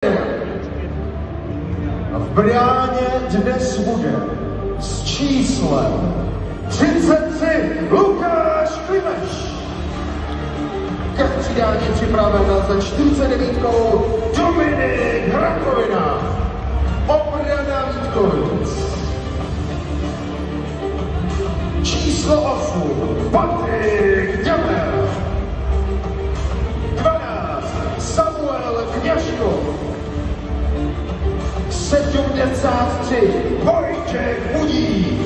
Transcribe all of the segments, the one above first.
V bráně dnes bude s číslem 33 Lukáš Klimeš. Ke střídání připraven se 49 Dominik Rakovina. Obrana Vítkovic. Číslo 8 Patrik Ďamel. 12 Samuel Kňažko. 73 Vojtěch Budík.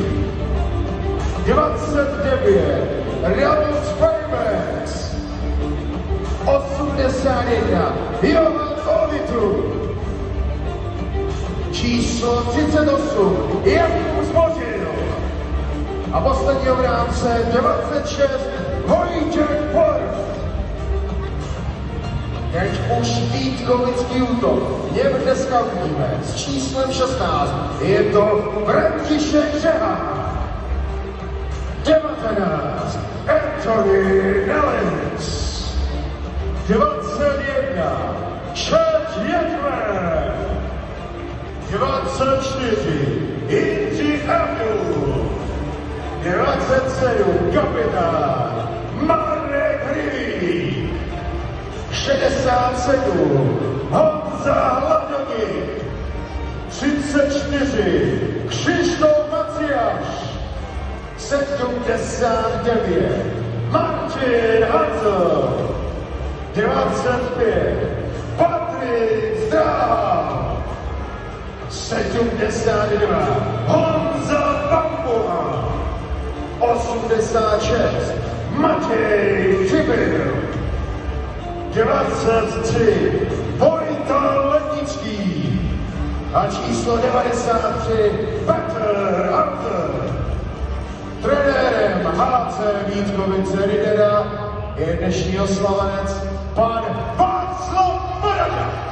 29 Ramos Fajmex. 81 Jovan Ovitu. Číslo 38 Jakub Zbožil. A poslední obránce 26 Vojtěch Porf. Teď už vítkovický útok. Něm dneska uvidíme s číslem 16. Je to František Řeha. 19 Anthony Nellens. 21 Chad Jedmer. 24 Inti Abdul. 27 kapitán Marek Hrivý. 67 Honza Hladoník. 34 Křištof Maciáš. 79 Martin Hanzel. 25 Patrik Zdráha. 72 Honza Bambuha. 86 Matěj Chybil. 23 Vojta Lednický a číslo 93 Petr Arthur. Trenérem HC Vítkovice Ridera je dnešní oslavenec pan Václav Moravčák.